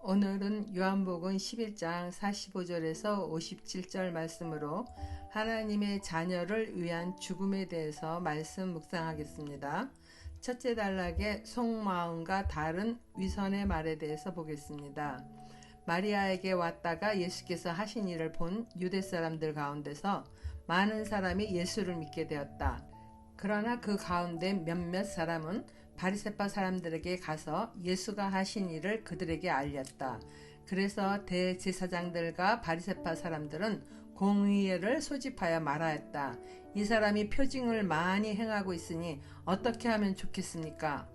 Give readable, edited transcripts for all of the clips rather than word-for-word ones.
오늘은 요한복음 11장 45절에서 57절 말씀으로 하나님의 자녀를 위한 죽음에 대해서 말씀 묵상하겠습니다. 첫째 단락의 속마음과 다른 위선의 말에 대해서 보겠습니다. 마리아에게 왔다가 예수께서 하신 일을 본 유대 사람들 가운데서 많은 사람이 예수를 믿게 되었다. 그러나 그 가운데 몇몇 사람은 바리새파 사람들에게 가서 예수가 하신 일을 그들에게 알렸다. 그래서 대제사장들과 바리새파 사람들은 공의회를 소집하여 말하였다. 이 사람이 표징을 많이 행하고 있으니 어떻게 하면 좋겠습니까?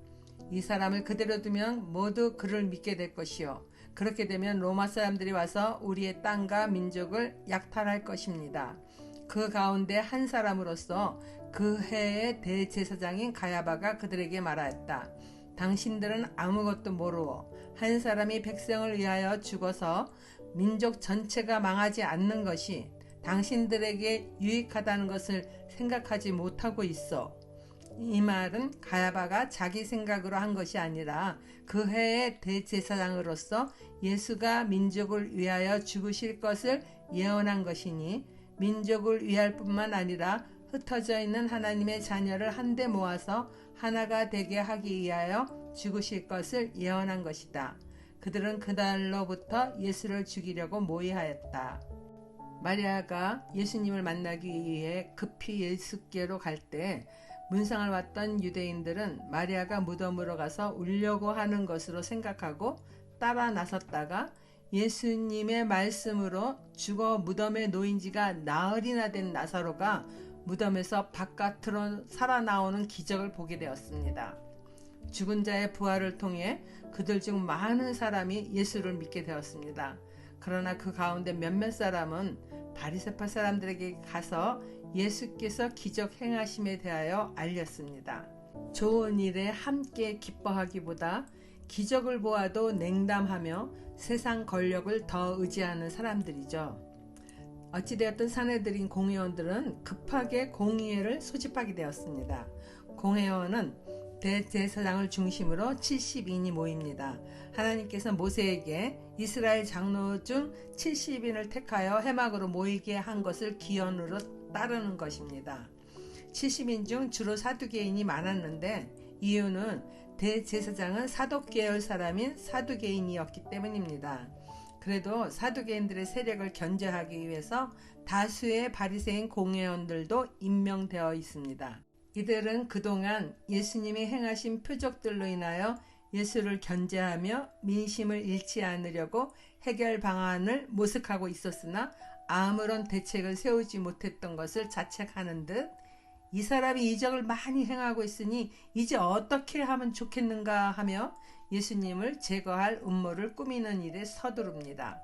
이 사람을 그대로 두면 모두 그를 믿게 될 것이요. 그렇게 되면 로마 사람들이 와서 우리의 땅과 민족을 약탈할 것입니다. 그 가운데 한 사람으로서 그 해의 대제사장인 가야바가 그들에게 말하였다. 당신들은 아무것도 모르오. 한 사람이 백성을 위하여 죽어서 민족 전체가 망하지 않는 것이 당신들에게 유익하다는 것을 생각하지 못하고 있어. 이 말은 가야바가 자기 생각으로 한 것이 아니라 그 해의 대제사장으로서 예수가 민족을 위하여 죽으실 것을 예언한 것이니 민족을 위할 뿐만 아니라 흩어져 있는 하나님의 자녀를 한데 모아서 하나가 되게 하기 위하여 죽으실 것을 예언한 것이다. 그들은 그날로부터 예수를 죽이려고 모의하였다. 마리아가 예수님을 만나기 위해 급히 예수께로 갈 때 문상을 왔던 유대인들은 마리아가 무덤으로 가서 울려고 하는 것으로 생각하고 따라 나섰다가 예수님의 말씀으로 죽어 무덤에 놓인 지가 나흘이나 된 나사로가 무덤에서 바깥으로 살아나오는 기적을 보게 되었습니다. 죽은 자의 부활을 통해 그들 중 많은 사람이 예수를 믿게 되었습니다. 그러나 그 가운데 몇몇 사람은 바리새파 사람들에게 가서 예수께서 기적 행하심에 대하여 알렸습니다. 좋은 일에 함께 기뻐하기보다 기적을 보아도 냉담하며 세상 권력을 더 의지하는 사람들이죠. 어찌되었든 사내들인 공회원들은 급하게 공의회를 소집하게 되었습니다. 공회원은 대제사장을 중심으로 70인이 모입니다. 하나님께서 모세에게 이스라엘 장로 중 70인을 택하여 회막으로 모이게 한 것을 기원으로 따르는 것입니다. 70인 중 주로 사두개인이 많았는데 이유는 대제사장은 사독 계열 사람인 사두개인이었기 때문입니다. 그래도 사두개인들의 세력을 견제하기 위해서 다수의 바리새인 공회원들도 임명되어 있습니다. 이들은 그동안 예수님이 행하신 표적들로 인하여 예수를 견제하며 민심을 잃지 않으려고 해결 방안을 모색하고 있었으나 아무런 대책을 세우지 못했던 것을 자책하는 듯 이 사람이 이적을 많이 행하고 있으니 이제 어떻게 하면 좋겠는가 하며 예수님을 제거할 음모를 꾸미는 일에 서두릅니다.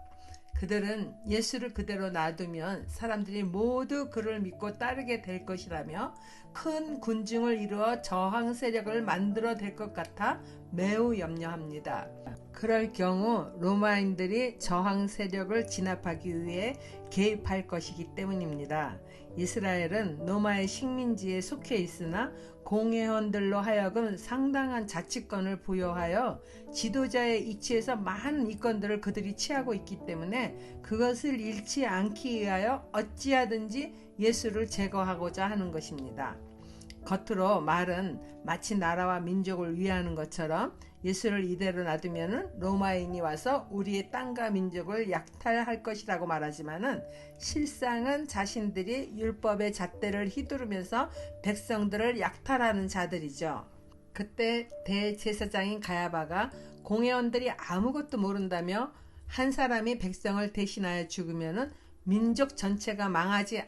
그들은 예수를 그대로 놔두면 사람들이 모두 그를 믿고 따르게 될 것이라며 큰 군중을 이루어 저항 세력을 만들어 될 것 같아 매우 염려합니다. 그럴 경우 로마인들이 저항 세력을 진압하기 위해 개입할 것이기 때문입니다. 이스라엘은 로마의 식민지에 속해 있으나 공회원들로 하여금 상당한 자치권을 부여하여 지도자의 이치에서 많은 이권들을 그들이 취하고 있기 때문에 그것을 잃지 않기 위하여 어찌하든지 예수를 제거하고자 하는 것입니다. 겉으로 말은 마치 나라와 민족을 위하는 것처럼 예수를 이대로 놔두면 로마인이 와서 우리의 땅과 민족을 약탈할 것이라고 말하지만은 실상은 자신들이 율법의 잣대를 휘두르면서 백성들을 약탈하는 자들이죠. 그때 대제사장인 가야바가 공회원들이 아무것도 모른다며 한 사람이 백성을 대신하여 죽으면은 민족 전체가 망하지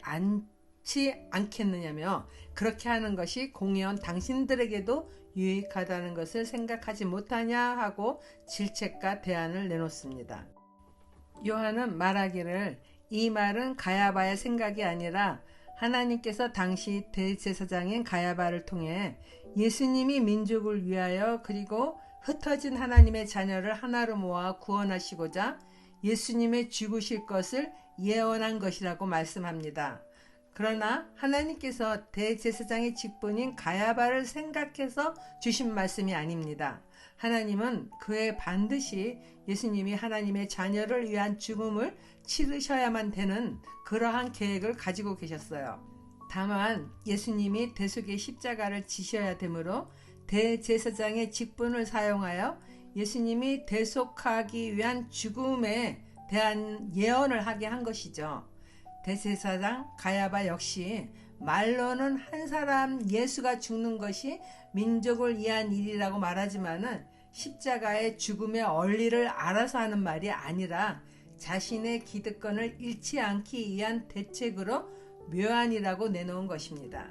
않겠느냐며 그렇게 하는 것이 공회원 당신들에게도 유익하다는 것을 생각하지 못하냐 하고 질책과 대안을 내놓습니다. 요한은 말하기를 이 말은 가야바의 생각이 아니라 하나님께서 당시 대제사장인 가야바를 통해 예수님이 민족을 위하여 그리고 흩어진 하나님의 자녀를 하나로 모아 구원하시고자 예수님의 죽으실 것을 예언한 것이라고 말씀합니다. 그러나 하나님께서 대제사장의 직분인 가야바를 생각해서 주신 말씀이 아닙니다. 하나님은 그에 반드시 예수님이 하나님의 자녀를 위한 죽음을 치르셔야만 되는 그러한 계획을 가지고 계셨어요. 다만 예수님이 대속의 십자가를 지셔야 되므로 대제사장의 직분을 사용하여 예수님이 대속하기 위한 죽음에 대한 예언을 하게 한 것이죠. 대제사장 가야바 역시 말로는 한 사람 예수가 죽는 것이 민족을 위한 일이라고 말하지만은 십자가의 죽음의 원리를 알아서 하는 말이 아니라 자신의 기득권을 잃지 않기 위한 대책으로 묘안이라고 내놓은 것입니다.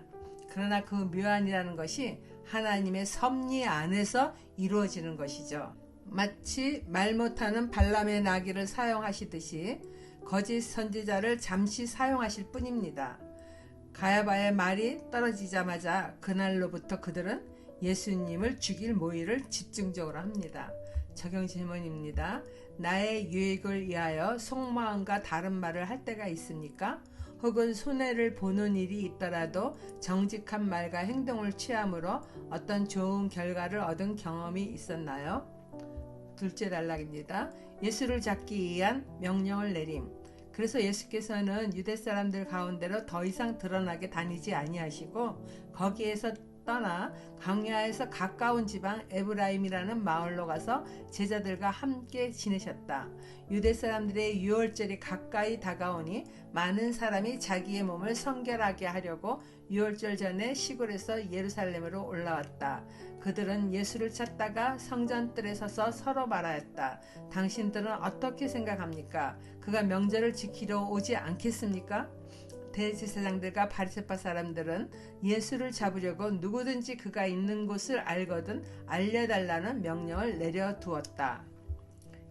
그러나 그 묘안이라는 것이 하나님의 섭리 안에서 이루어지는 것이죠. 마치 말 못하는 발람의 나귀를 사용하시듯이 거짓 선지자를 잠시 사용하실 뿐입니다. 가야바의 말이 떨어지자마자 그날로부터 그들은 예수님을 죽일 모의를 집중적으로 합니다. 적용 질문입니다. 나의 유익을 위하여 속마음과 다른 말을 할 때가 있습니까? 혹은 손해를 보는 일이 있더라도 정직한 말과 행동을 취함으로 어떤 좋은 결과를 얻은 경험이 있었나요? 둘째 단락입니다. 예수를 잡기 위한 명령을 내림. 그래서 예수께서는 유대 사람들 가운데로 더 이상 드러나게 다니지 아니하시고 거기에서 떠나 광야에서 가까운 지방 에브라임이라는 마을로 가서 제자들과 함께 지내셨다. 유대 사람들의 유월절이 가까이 다가오니 많은 사람이 자기의 몸을 성결하게 하려고 유월절 전에 시골에서 예루살렘으로 올라왔다. 그들은 예수를 찾다가 성전뜰에 서서 서로 말하였다. 당신들은 어떻게 생각합니까? 그가 명절을 지키러 오지 않겠습니까? 대제사장들과 바리새파 사람들은 예수를 잡으려고 누구든지 그가 있는 곳을 알거든 알려달라는 명령을 내려두었다.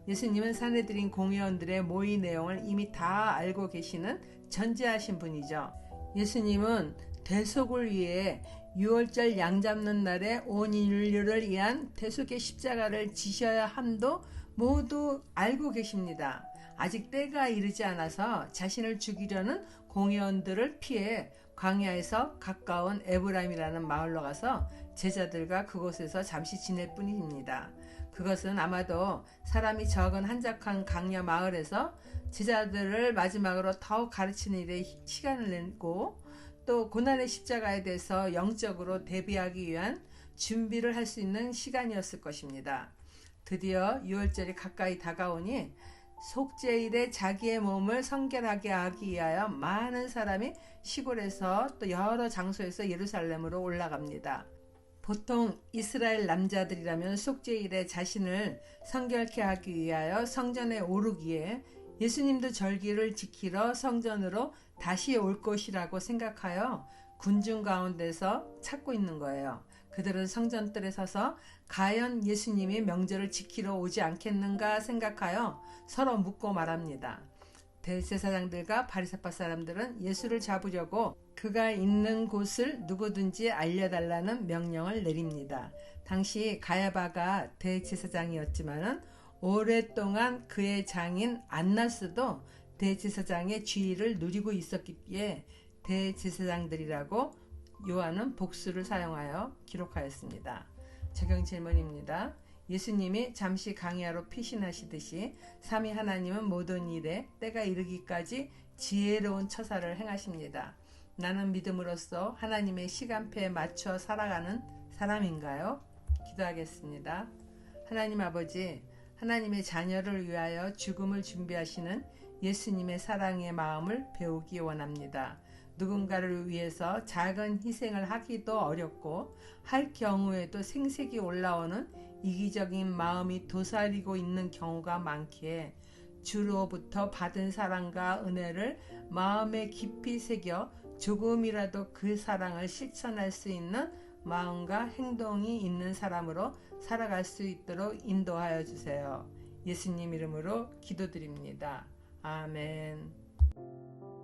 예수님은 산헤드린 공회원들의 모의 내용을 이미 다 알고 계시는 전지하신 분이죠. 예수님은 대속을 위해 유월절 양 잡는 날에 온 인류를 위한 대속의 십자가를 지셔야 함도 모두 알고 계십니다. 아직 때가 이르지 않아서 자신을 죽이려는 공회원들을 피해 광야에서 가까운 에브라임이라는 마을로 가서 제자들과 그곳에서 잠시 지낼 뿐입니다. 그것은 아마도 사람이 적은 한적한 광야 마을에서 제자들을 마지막으로 더욱 가르치는 일에 시간을 내고 또 고난의 십자가에 대해서 영적으로 대비하기 위한 준비를 할 수 있는 시간이었을 것입니다. 드디어 유월절이 가까이 다가오니 속죄일에 자기의 몸을 성결하게 하기 위하여 많은 사람이 시골에서 또 여러 장소에서 예루살렘으로 올라갑니다. 보통 이스라엘 남자들이라면 속죄일에 자신을 성결케 하기 위하여 성전에 오르기에 예수님도 절기를 지키러 성전으로 다시 올 것이라고 생각하여 군중 가운데서 찾고 있는 거예요. 그들은 성전뜰에 서서 과연 예수님이 명절을 지키러 오지 않겠는가 생각하여 서로 묻고 말합니다. 대제사장들과 바리새파 사람들은 예수를 잡으려고 그가 있는 곳을 누구든지 알려달라는 명령을 내립니다. 당시 가야바가 대제사장이었지만은 오랫동안 그의 장인 안나스도 대제사장의 지위를 누리고 있었기에 대제사장들이라고 요한은 복수를 사용하여 기록하였습니다. 적용 질문입니다. 예수님이 잠시 광야로 피신하시듯이 삼위 하나님은 모든 일에 때가 이르기까지 지혜로운 처사를 행하십니다. 나는 믿음으로써 하나님의 시간표에 맞춰 살아가는 사람인가요? 기도하겠습니다. 하나님 아버지, 하나님의 자녀를 위하여 죽음을 준비하시는 예수님의 사랑의 마음을 배우기 원합니다. 누군가를 위해서 작은 희생을 하기도 어렵고 할 경우에도 생색이 올라오는 이기적인 마음이 도사리고 있는 경우가 많기에 주로부터 받은 사랑과 은혜를 마음에 깊이 새겨 조금이라도 그 사랑을 실천할 수 있는 마음과 행동이 있는 사람으로 살아갈 수 있도록 인도하여 주세요. 예수님 이름으로 기도드립니다. 아멘.